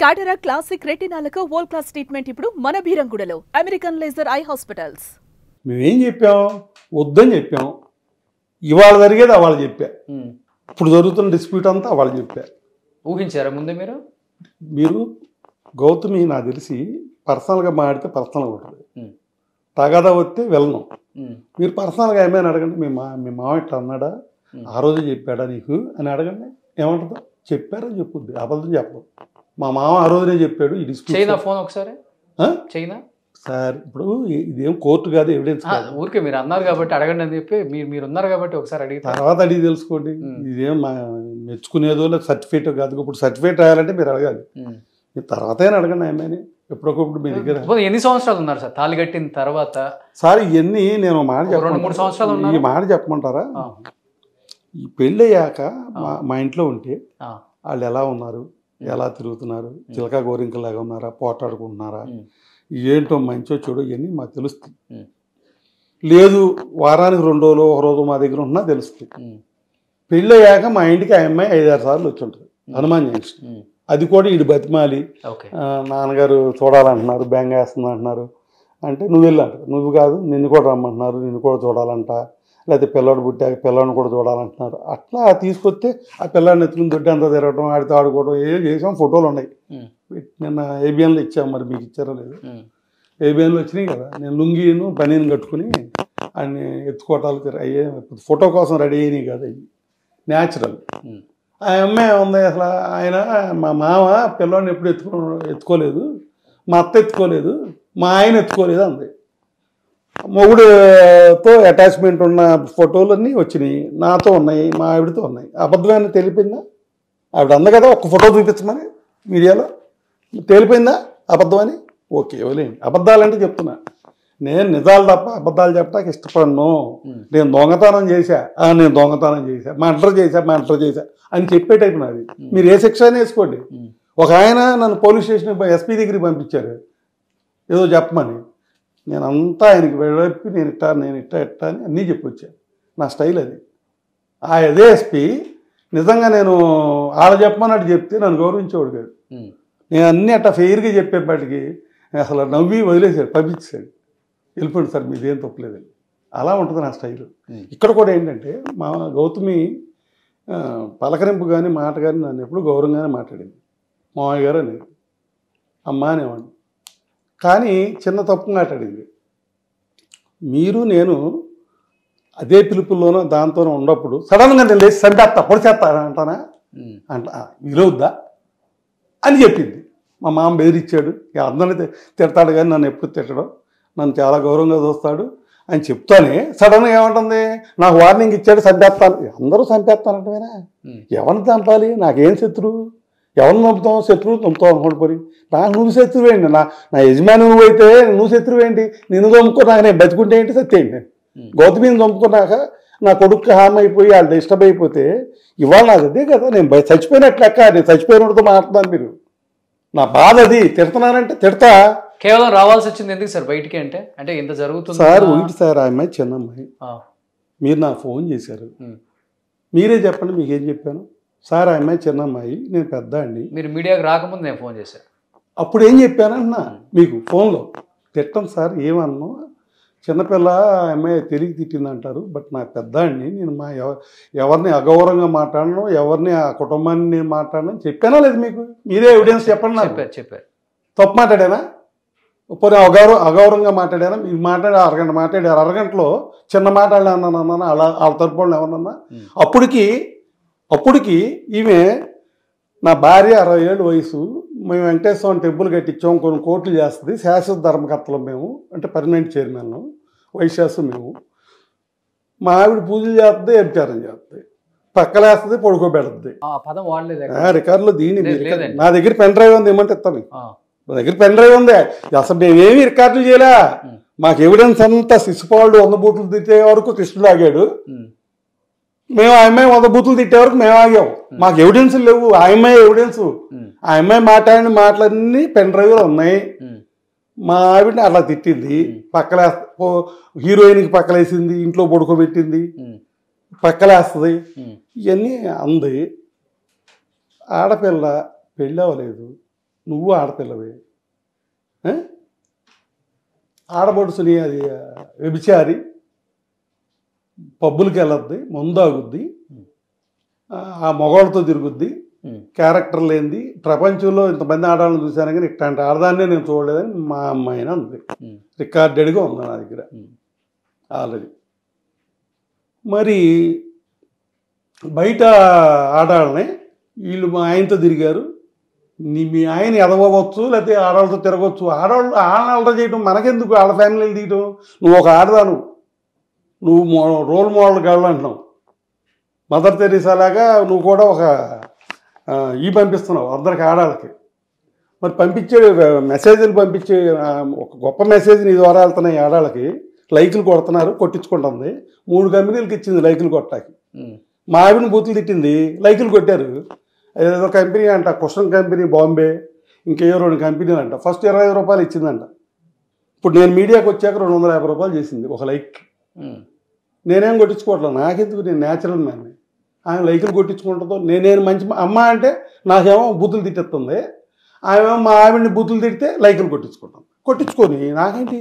Cataract classic రెటినాలకు world class treatment ఇప్పుడు మన బీరంగూడలో అమెరికన్ లేజర్ ఐ హాస్పిటల్స్. మేమేం చెప్పాం, వద్దని చెప్పాం. ఇవాళ జరిగేది అవాళ చెప్పా. ఇప్పుడు జరుగుతున్న డిస్ప్యూట్ అంతా అవాళ చెప్పా. ఊహించారా ముందే మీరు గౌతమి నాకు తెలిసి పర్సనల్గా మాడితే పర్సనల్గా ఉంటుంది, తగదా వస్తే వెళ్ళను. మీరు పర్సనల్గా ఏమైనా అడగండి, మీ మామ ఇట్లా అన్నాడా, ఆ రోజు చెప్పాడా నీకు అని అడగండి. ఏమంటుందో చెప్పారని చెప్పుద్ది, అబద్ధం చెప్పదు. మా మామ ఆ రోజునే చెప్పాడు. ఈ డిస్ప్యూట్ ఫోన్ ఒకసారి చైనా సార్, ఇప్పుడు ఇదేం కోర్టు కాదు, ఎవిడెన్స్ కాదు. ఊరికే మీరు అన్నారు కాబట్టి అడగండి అని చెప్పి మీరు ఉన్నారు కాబట్టి ఒకసారి అడిగి తర్వాత అడిగి తెలుసుకోండి. ఇదేం మెచ్చుకునేదో లేదు, సర్టిఫికేట్ కాదు. ఇప్పుడు సర్టిఫికేట్ రాయాలంటే మీరు అడగాలి. మీరు తర్వాత అయినా అడగండి ఏమైనా. ఎప్పుడొకప్పుడు మీ దగ్గర ఎన్ని సంవత్సరాలు ఉన్నారు సార్ తాళి కట్టిన తర్వాత? సార్ ఇవన్నీ నేను మాట 2-3 సంవత్సరాలు ఈ మాట చెప్పమంటారా? ఈ పెళ్ళి అయ్యాక మా ఇంట్లో ఉంటే వాళ్ళు ఎలా ఉన్నారు, ఎలా తిరుగుతున్నారు, చిలక గోరింకలాగా ఉన్నారా, పోటాడుకుంటున్నారా, ఏంటో మంచో చెడు ఇవన్నీ మాకు తెలుస్తుంది. లేదు వారానికి 2 రోజులు 1 రోజు మా దగ్గర ఉంటున్నా తెలుస్తుంది. పెళ్ళి అయ్యాక మా ఇంటికి ఆ అమ్మాయి 5-6 సార్లు వచ్చి ఉంటుంది హనుమాన్ జంక్షన్. అది కూడా వీడు బతిమాలి, నాన్నగారు చూడాలంటున్నారు, బెంగ వేస్తుంది అంటున్నారు అంటే నువ్వు వెళ్ళాడు, నువ్వు కాదు నిన్ను కూడా రమ్మంటున్నారు, నిన్ను కూడా చూడాలంట, లేకపోతే పిల్లాడు పుట్టాక పిల్లాడిని కూడా చూడాలంటున్నారు. అట్లా తీసుకొస్తే ఆ పిల్లాడిని ఎత్తుకుని దొడ్డి అంతా తిరగడం, ఆడితో ఆడుకోవడం ఏం చేసాం. ఫోటోలు ఉన్నాయి, నిన్న ఏబిఎన్లో ఇచ్చాం, మరి మీకు ఇచ్చారో లేదు. ఏబిఎన్లో వచ్చినాయి కదా. నేను లుంగీను పనీని కట్టుకుని అన్ని ఎత్తుకోవటాలు అయ్యే ఫోటో కోసం రెడీ అయినాయి కదా, అవి న్యాచురల్. ఆ అమ్మాయి ఉంది అసలు. ఆయన మా మామ పిల్లోడిని ఎప్పుడు ఎత్తుకోలేదు, మా అత్త ఎత్తుకోలేదు, మా ఆయన ఎత్తుకోలేదు అంది. మొగుడుతో అటాచ్మెంట్ ఉన్న ఫోటోలన్నీ వచ్చినాయి, నాతో ఉన్నాయి, మా ఆవిడతో ఉన్నాయి. అబద్ధమైన తెలిపిందా? ఆవిడ అంద కదా ఒక్క ఫోటో చూపించమని మీడియాలో, తేలిపోయిందా అబద్ధం అని? ఓకే ఇవ్వలేండి. అబద్ధాలంటే చెప్తున్నా, నేను నిజాలు తప్ప అబద్ధాలు చెప్పడానికి ఇష్టపడను. నేను దొంగతనం చేశా, నేను దొంగతనం చేశా, మర్డర్ చేశా అని చెప్పే టైపు నాది. మీరు ఏ శిక్ష అని వేసుకోండి. ఒక ఆయన నన్ను పోలీస్ స్టేషన్ ఎస్పీ దగ్గరికి పంపించారు ఏదో చెప్పమని. నేను అంతా ఆయనకి వెళ్ళి నేను ఇట్టా అని అన్నీ చెప్పొచ్చాను. నా స్టైల్ అది. అదే ఎస్పీ నిజంగా నేను ఆడ చెప్పమన్నట్టు చెప్తే నన్ను గౌరవించేవాడు కాదు. నేను అన్నీ అట్టా ఫెయిర్గా చెప్పేప్పటికి అసలు నవ్వి వదిలేసాడు, పంపించాడు, వెళ్ళిపోండి సార్ మీదేం తప్పలేదని. అలా ఉంటుంది నా స్టైల్. ఇక్కడ కూడా ఏంటంటే మా గౌతమి పలకరింపు కానీ మాట కానీ నన్ను ఎప్పుడు గౌరవంగానే మాట్లాడింది. మామయ్య గారు అనేది, అమ్మ అనేవాడిని. కానీ చిన్న తప్పు మాట్లాడింది. మీరు నేను అదే పిలుపుల్లోనో దాంతోనో ఉన్నప్పుడు సడన్గా నేను లేచి సంపేస్తా పొడిచేస్తా అంటానా విలువద్దా అని చెప్పింది. మా మామ బెదిరించాడు, అందరినీ తిడతాడు కానీ నన్ను ఎప్పుడు తిట్టడం, నన్ను చాలా గౌరవంగా చూస్తాడు అని చెప్తానే సడన్గా ఏమంటుంది, నాకు వార్నింగ్ ఇచ్చాడు చంపేస్తాను. అందరూ చంపేస్తానంటేనా? ఎవరిని చంపాలి? నాకేం శత్రువు? ఎవరిని చంపుతాం? శత్రువు చంపుతావు అనుకోండి. పోయి నాకు నువ్వు శత్రువేంటి? నా యజమాని నువ్వు అయితే నువ్వు శత్రువేంటి? నిన్ను చంపుకున్నాక నేను బతుకుంటే ఏంటి సత్యేంటి? గౌతమిని చంపుకున్నాక నా కొడుకు హామ్ అయిపోయి వాళ్ళు డిస్టర్బ్ అయిపోతే ఇవాళ నాకు అదే కదా, నేను చచ్చిపోయినట్లు లెక్క. నేను చచ్చిపోయినతో మాట్లాడుతున్నాను. మీరు నా బాధ అది. తిడుతున్నానంటే తిడతా. కేవలం రావాల్సి వచ్చింది ఎందుకు సార్ బయటికి? అంటే ఇంత జరుగుతుంది సార్. ఒకటి సార్, ఆ అమ్మాయి చిన్న అమ్మాయి. మీరు నాకు ఫోన్ చేశారు, మీరే చెప్పండి మీకేం చెప్పాను సార్? ఆ అమ్మాయి చిన్న అమ్మాయి, నేను పెద్ద అండి. మీరు మీడియాకి రాకముందు నేను ఫోన్ చేశాను. అప్పుడు ఏం చెప్పానన్నా మీకు ఫోన్లో? తిట్టం సార్, ఏమన్నా చిన్నపిల్ల అమ్మాయి తెలియక తిట్టిందంటారు, బట్ నాకు పెద్ద అండి, నేను ఎవరిని అగౌరవంగా మాట్లాడను, ఎవరిని ఆ కుటుంబాన్ని నేను మాట్లాడను చెప్పానా లేదు మీకు? మీరే ఎవిడెన్స్ చెప్పండి నాకు. చెప్పారు. తప్పు మాట్లాడానా? పోనీ అగౌరవంగా మాట్లాడానా? మీరు అరగంట మాట్లాడారు, అరగంటలో చిన్న మాట్లాడానన్నా అలా వాళ్ళ తరపు వాళ్ళు ఎవరన్నా? అప్పటికి ఈమె నా భార్య 60 ఏళ్ళ వయసు, మేము వెంకటేశ్వర టెంపుల్ కట్టించాం, కొన్ని కోట్లు చేస్తుంది, శాశ్వత ధర్మకర్తలు మేము, అంటే పర్మనెంట్ చైర్మన్, వైశాసు మేము. మా ఆవిడ పూజలు చేస్తుంది, వ్యభిచారం చేస్తుంది, పక్కలేస్తుంది, పడుకోబెడుతుంది. రికార్డులో దీని నా దగ్గర పెన్ డ్రైవ్ ఉంది, ఏమంటే ఇస్తాను. నా దగ్గర పెన్ డ్రైవ్ ఉంది. అసలు మేమేమి రికార్డులు చేయలే. మాకు ఎవిడెన్స్ అంతా శిశుపాలుడు 100 బూతులు తిట్టే వరకు కృష్ణుడు ఆగాడు, మేము ఆ అమ్మాయి 100 బూతులు తిట్టే వరకు మేము ఆగాం. మాకు ఎవిడెన్స్ లేవు. ఆ అమ్మాయి ఎవిడెన్స్, ఆ అమ్మాయి మాట్లాడిన మాటలన్నీ పెన్ డ్రైవ్లో ఉన్నాయి. మా ఆవిడని అలా తిట్టింది, హీరోయిన్కి పక్కలేసింది, ఇంట్లో పడుకోబెట్టింది, పక్కలేస్తుంది, ఇవన్నీ అంది. ఆడపిల్ల పెళ్ళి అవ్వలేదు, నువ్వు ఆడపిల్లవి, ఆడబడుసుని అది వ్యభిచారి, పబ్బులకి వెళ్ళద్ది, మందు ఆగుద్ది, ఆ మగవాళ్ళతో తిరుగుద్ది, క్యారెక్టర్ లేనిది, ప్రపంచంలో ఇంతమంది ఆడాలని చూశాను కానీ ఇట్లాంటి ఆడదాన్నే నేను చూడలేదని మా అమ్మాయిన అంది. రికార్డెడ్గా ఉంది నా దగ్గర ఆల్రెడీ. మరి బయట ఆడాలని వీళ్ళు మా ఆయనతో తిరిగారు. మీ ఆయన ఎదవచ్చు, లేకపోతే ఆడవాళ్ళతో తిరగవచ్చు. ఆడవాళ్ళతో చేయటం మనకెందుకు, ఆడ ఫ్యామిలీలు తీయటం? నువ్వు ఒక ఆడదాను, నువ్వు రోల్ మోడల్ గర్ల్ అంటున్నావు. మదర్ తెరీసా లాగా నువ్వు కూడా ఒక పంపిస్తున్నావు అందరికి ఆడాలకి. మరి పంపించే మెసేజ్లు పంపించే ఒక గొప్ప మెసేజ్ నీ ద్వారా వెళ్తున్నాయి ఆడాలకి. లైకులు కొడుతున్నారు, కొట్టించుకుంటుంది. 3 కంపెనీలకు ఇచ్చింది లైకులు కొట్టాకి. మా ఆవిడని బూతులు తిట్టింది, లైకులు కొట్టారు. ఏదో కంపెనీ అంట, కుషన్ కంపెనీ బాంబే, ఇంకేయో 2 కంపెనీలు అంట. ఫస్ట్ 25 రూపాయలు ఇచ్చిందంట. ఇప్పుడు నేను మీడియాకి వచ్చాక 250 రూపాయలు చేసింది ఒక లైక్. నేనేం కొట్టించుకోవట్లేదు, నాకెందుకు, నేను న్యాచురల్ మ్యాన్ని. ఆమె లైకులు కొట్టించుకుంటుందో, నేను మంచి అమ్మ అంటే నాకేమో బూతులు తిట్టేస్తుంది, ఆమెమో మా ఆవిడని బూతులు తిడితే లైకులు కొట్టించుకుంటాం. కొట్టించుకొని నాకేంటి,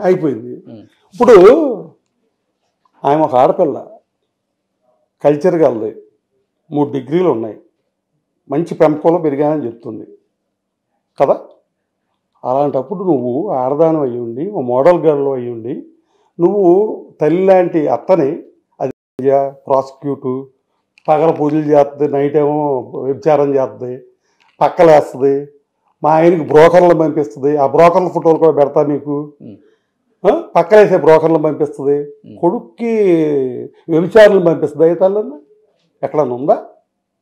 అయిపోయింది. ఇప్పుడు ఆమె ఒక ఆడపిల్ల, కల్చర్ గలది, 3 డిగ్రీలు ఉన్నాయి, మంచి పెంపకంలో పెరిగానని చెప్తుంది కదా. అలాంటప్పుడు నువ్వు ఆడదానం అయ్యి ఉండి, ఓ మోడల్ గర్ల్ అయ్యి ఉండి, నువ్వు తల్లి లాంటి అత్తని అది ప్రాసిక్యూటు, పగల పూజలు చేస్తుంది, నైట్ ఏమో వ్యభిచారం చేస్తుంది, పక్కలేస్తుంది, మా ఆయనకి బ్రోకర్లు పంపిస్తుంది. ఆ బ్రోకర్ల ఫోటోలు కూడా పెడతా నీకు, పక్కలేసే బ్రోకర్లు పంపిస్తుంది, కొడుక్కి వ్యభిచారులను పంపిస్తుంది. అయితే ఎక్కడన్నా ఉందా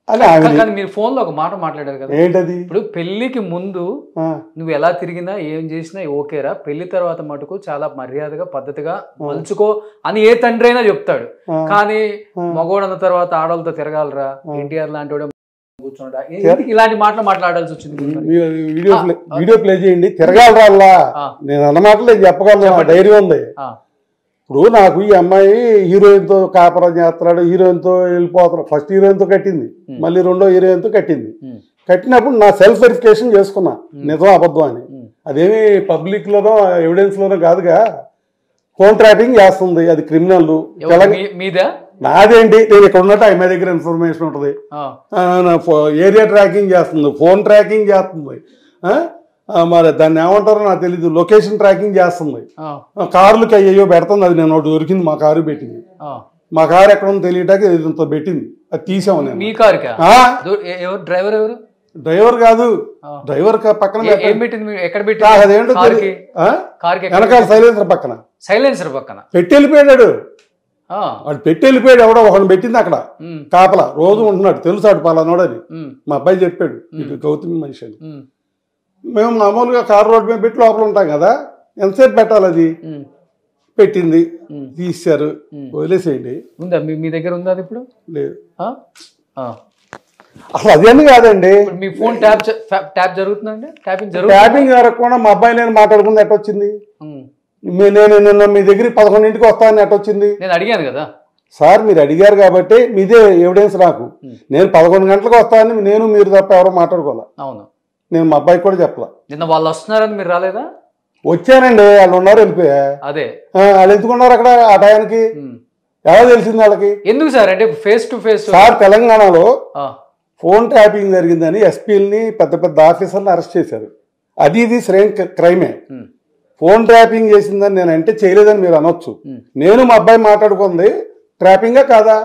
అని మీరు ఫోన్ లో ఒక మాట మాట్లాడారు కదా, ఏంటది? ఇప్పుడు పెళ్లికి ముందు నువ్వు ఎలా తిరిగినా ఏం చేసినా ఓకేరా, పెళ్లి తర్వాత మటుకు చాలా మర్యాదగా పద్ధతిగా మలుచుకో అని ఏ తండ్రి అయినా చెప్తాడు. కానీ మగోడు అన్న తర్వాత ఆడవాళ్ళతో తిరగాలరా, ఎన్టీఆర్ లాంటి వాడు కూర్చున్నాడా, ఇలాంటి మాటలు మాట్లాడాల్సి వచ్చింది. వీడియో ప్లే చేయండి. తిరగాలరా, నేను అన్న మాటలు నేను చెప్పగలను, ధైర్యం ఉంది. ఇప్పుడు నాకు ఈ అమ్మాయి హీరోయిన్తో కాపురం చేస్తున్నాడు, హీరోయిన్తో వెళ్ళిపోతున్నాడు. ఫస్ట్ హీరోయిన్తో కట్టింది, మళ్ళీ 2వ హీరోయిన్తో కట్టింది. కట్టినప్పుడు నా సెల్ఫ్ వెరిఫికేషన్ చేసుకున్నా నిజం అబద్ధం అని. అదేమి పబ్లిక్లోనో ఎవిడెన్స్లోనో కాదుగా, ఫోన్ ట్రాపింగ్ చేస్తుంది, అది క్రిమినల్. నాదేంటి, నేను ఇక్కడ ఉన్నట్టు అమ్మాయి దగ్గర ఇన్ఫర్మేషన్ ఉంటుంది. ఏరియా ట్రాకింగ్ చేస్తుంది, ఫోన్ ట్రాకింగ్ చేస్తుంది, మరి దాన్ని ఏమంటారో నాకు తెలీదు, లొకేషన్ ట్రాకింగ్ చేస్తుంది. కార్లకి అయ్యో పెడుతుంది. అది నేను ఒకటి దొరికింది, మా కారు పెట్టింది. మా కారు ఎక్కడ ఉందో తెలియటాక ఇంత పెట్టింది, అది తీసాము. నేను డ్రైవర్ కాదు, డ్రైవర్ పక్కన అదేంటో వెనకాల సైలెన్సర్ పక్కన పెట్టి వెళ్ళిపోయాడు. వాడు పెట్టి వెళ్ళిపోయాడు, ఎవడో ఒకటి పెట్టింది అక్కడ కాపలా, రోజు ఉంటున్నాడు, తెలుసాడు పలానోడని. మా అబ్బాయి చెప్పాడు, ఇది గౌతమి మనిషి అని. మేము మామూలుగా కారు రోడ్డు మీద పెట్టి లోపల ఉంటాం కదా, ఎంతసేపు పెట్టాలి, అది పెట్టింది, తీశారు, వదిలేసేయండి. ఉందా మీ దగ్గర? ఉందా అది ఇప్పుడు? లేదు. అసలు అదేమి కాదండి. మీ ఫోన్ ట్యాప్ జరుగుతుందండి, ట్యాపింగ్ జరగకుండా మా అబ్బాయి నేను మాట్లాడుకుంది ఎట్టొచ్చింది? నేను నిన్న మీ దగ్గర 11ంటికి వస్తానని ఎట్టొచ్చింది? నేను అడిగాను కదా సార్, మీరు అడిగారు కాబట్టి మీదే ఎవిడెన్స్ నాకు. నేను 11 గంటలకు వస్తానని నేను మీరు తప్ప ఎవరో మాట్లాడుకోవాలా. అవును, నేను మా అబ్బాయికి కూడా చెప్పలా. నిన్న వాళ్ళు వస్తున్నారని మీరు రాలేదా? వచ్చానండి, వాళ్ళు ఉన్నారు, వెళ్ళిపోయా. అదే వాళ్ళు ఎందుకున్నారు అక్కడ ఆ టయానికి? ఎలా తెలిసింది వాళ్ళకి? ఎందుకు సార్, అంటే ఫేస్ టు ఫేస్. సార్, తెలంగాణలో ఫోన్ ట్యాపింగ్ జరిగిందని ఎస్పీలని పెద్ద పెద్ద ఆఫీసర్ని అరెస్ట్ చేశారు. ఇది శ్రేణి క్రైమే. ఫోన్ ట్యాపింగ్ చేసిందని నేను అంటే చేయలేదని మీరు అనొచ్చు. నేను మా అబ్బాయి మాట్లాడుకుంది ట్రాపింగా కాదా,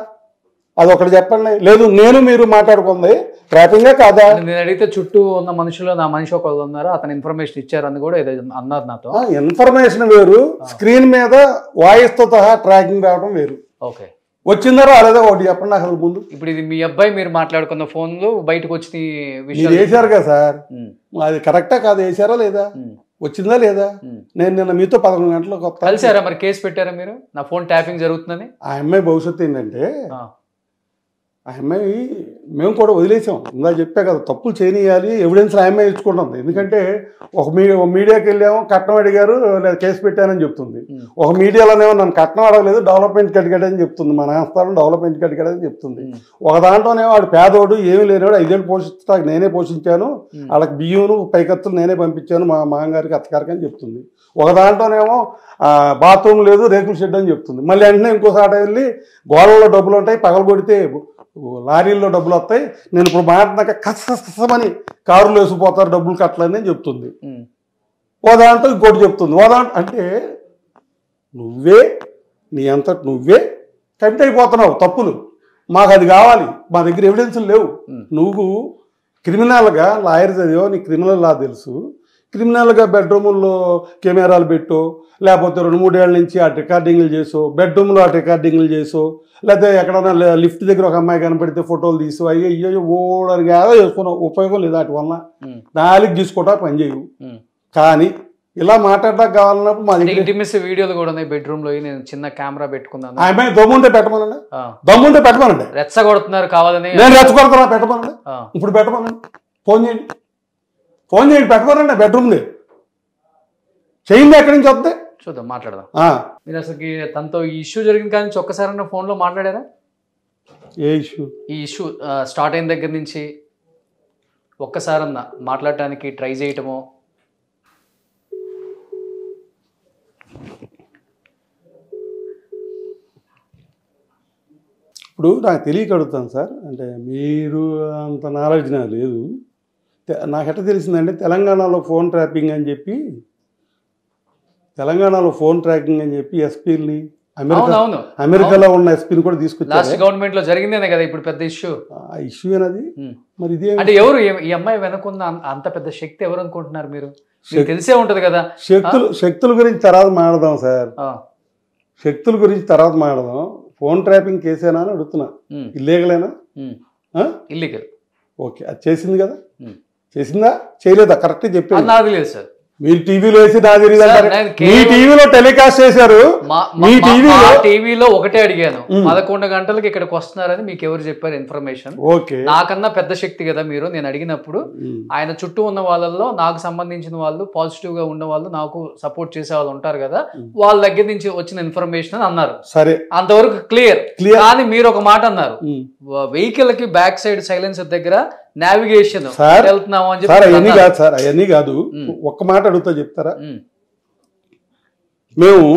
అదొకటి చెప్పండి. లేదు, నేను మీరు మాట్లాడుకుంది ట్రాపింగా కాదా? నేను అడిగితే చుట్టూ ఉన్న మనుషులు, నా మనిషి ఒకళ్ళు ఉన్నారు, అతను ఇన్ఫర్మేషన్ ఇచ్చారని కూడా ఏదో అన్నారు నాతో. ఇన్ఫర్మేషన్ వేరు, స్క్రీన్ మీద వాయిస్ తో సహా ట్రాకింగ్ రావడం వేరు. ఓకే, వచ్చిందో రాలేదో ఒకటి చెప్పండి అసలు ముందు. ఇప్పుడు ఇది మీ అబ్బాయి మీరు మాట్లాడుకున్న ఫోన్లు బయటకు వచ్చిన విషయం వేశారు కదా సార్, అది కరెక్టా కాదు, వేసారా లేదా, వచ్చిందా లేదా? నేను నిన్న మీతో 11 గంటలకు కలిసారా, మరి కేసు పెట్టారా మీరు నా ఫోన్ ట్యాపింగ్ జరుగుతుందని? ఆ అమ్మాయి భవిష్యత్తు ఏంటంటే, ఆ అమ్మాయి మేము కూడా వదిలేసాం. ఇందా చెప్పా కదా, తప్పులు చేయనియాలి, ఎవిడెన్స్ ఆయమే ఇచ్చుకుంటాం. ఎందుకంటే ఒక మీడియాకి వెళ్ళాము, కట్నం అడిగారు లేదా కేసు పెట్టానని చెప్తుంది. ఒక మీడియాలోనేమో నన్ను కట్నం అడగలేదు, డెవలప్మెంట్కి అడిగాడని చెప్తుంది, మన స్థలం డెవలప్మెంట్కి అడిగాడని చెప్తుంది. ఒక దాంట్లోనేమో వాడు పేదోడు, ఏమీ లేనివాడు, 5 ఏళ్ళు పోషించడానికి నేనే పోషించాను, వాళ్ళకి బియ్యం పైకత్తులు నేనే పంపించాను మా మామగారికి అత్తగారికి అని చెప్తుంది. ఒక దాంట్లోనేమో బాత్రూమ్ లేదు, రేకుల షెడ్ అని చెప్తుంది. మళ్ళీ వెంటనే ఇంకోసారి వెళ్ళి గోడల్లో డబ్బులు ఉంటాయి, పగలు కొడితే లారీల్లో డబ్బులు వస్తాయి, నేను ఇప్పుడు మాట్లాడినాక కసమని కారులో వేసిపోతారు డబ్బులు కట్టలని అని చెప్తుంది. ఓ దాంట్లో ఇంకోటి చెప్తుంది. ఓ దాంట్లో అంటే నువ్వే నీ అంతటి నువ్వే కమిట్ అయిపోతున్నావు తప్పులు. మాకు అది కావాలి, మా దగ్గర ఎవిడెన్స్లు లేవు. నువ్వు క్రిమినల్గా లాయర్ చదివో, నీ క్రిమినల్ లా తెలుసు, క్రిమినల్గా బెడ్రూముల్లో కెమెరాలు పెట్టో, లేకపోతే 2-3 ఏళ్ళ నుంచి ఆ రికార్డింగ్లు చేసో, బెడ్రూమ్లో ఆ రికార్డింగ్లు చేసో, లేకపోతే ఎక్కడైనా లిఫ్ట్ దగ్గర ఒక అమ్మాయి కనపడితే ఫోటోలు తీసు, అయ్యో ఓడని ఏదో చేసుకున్నావు, ఉపయోగం లేదు వాటి వల్ల. 4 తీసుకోవటా పని చేయవు. కానీ ఇలా మాట్లాడడానికి కావాలన్నప్పుడు మా దగ్గర వీడియోలు కూడా ఉన్నాయి. బెడ్రూమ్ లో నేను చిన్న కెమెరా పెట్టుకున్నాను. అమ్మాయి దమ్ముంటే పెట్టమనండి, దమ్ముంటే పెట్టమనండి. రెచ్చగొడుతున్నారు కావాలని, నేను రెచ్చగొడుతున్నా పెట్టమనండి, ఇప్పుడు పెట్టమనండి, ఫోన్ చేయండి, ఫోన్ చేయండి, పెట్టమనండి. బెడ్రూమ్ది చేయండి, ఎక్కడి నుంచి వస్తే చూద్దాం, మాట్లాడదాం. మీరు అసలు తనతో ఈ ఇష్యూ జరిగింది కానీ ఒక్కసారన్నా ఫోన్లో మాట్లాడారా? ఏ ఇష్యూ? ఈ ఇష్యూ స్టార్ట్ అయిన దగ్గర నుంచి ఒక్కసారన్నా మాట్లాడటానికి ట్రై చేయటమో? ఇప్పుడు నాకు తెలియక అడుగుతాను సార్, అంటే మీరు అంత నాలెడ్జ్ నాకు లేదు. నాకు ఎట్లా తెలిసిందంటే తెలంగాణలో ఫోన్ ట్రాపింగ్ అని చెప్పి ఎస్పీని అమెరికాలో ఉన్న ఎస్పీని కూడా తీసుకొచ్చారు. గవర్నమెంట్ లో జరిగిందేనే కదా ఇప్పుడు పెద్ద ఇష్యూ. ఆ ఇష్యూ అనేది మరి ఇదే అంటే ఎవరు ఈ అమ్మాయి వెనుకున్న అంత పెద్ద శక్తి ఎవరు అనుకుంటున్నారు మీరు? తెలిసే ఉంటది కదా. శక్తుల గురించి తర్వాత మాట్లాడదాం సార్, శక్తుల గురించి తర్వాత మాట్లాడదాం. ఫోన్ ట్రాపింగ్ కేసేనా అని అడుగుతున్నా. ఇల్లీగలేనా? ఇల్లీగల్. ఓకే, అది చేసింది కదా, చేసిందా చేయలేదా? కరెక్ట్ చెప్పాను. నాకు లేదు సార్. మీరు టీవీలో వేసి నా తెలియదు అంటారు. మీ టీవీలో టెలికాస్ట్ చేశారు, మీ టీవీలో ఒకటే అడిగాను. 11 గంటలకు ఇక్కడికి వస్తున్నారని మీకు ఎవరు చెప్పారు ఇన్ఫర్మేషన్? ఓకే, నాకన్నా పెద్ద శక్తి కదా మీరు. నేను అడిగినప్పుడు ఆయన చుట్టూ ఉన్న వాళ్ళల్లో నాకు సంబంధించిన వాళ్ళు, పాజిటివ్ గా ఉన్న వాళ్ళు, నాకు సపోర్ట్ చేసే వాళ్ళు ఉంటారు కదా, వాళ్ళ దగ్గర నుంచి వచ్చిన ఇన్ఫర్మేషన్ అని అన్నారు. సరే, అంతవరకు క్లియర్. కానీ మీరు ఒక మాట అన్నారు, వెహికల్ కి బ్యాక్ సైడ్ సైలెన్సర్ దగ్గర నావిగేషన్ వెళ్తున్నాము అని చెప్పి. అవన్నీ కాదు సార్, అవన్నీ కాదు. ఒక్క మాట అడుగుతా చెప్తారా? మేము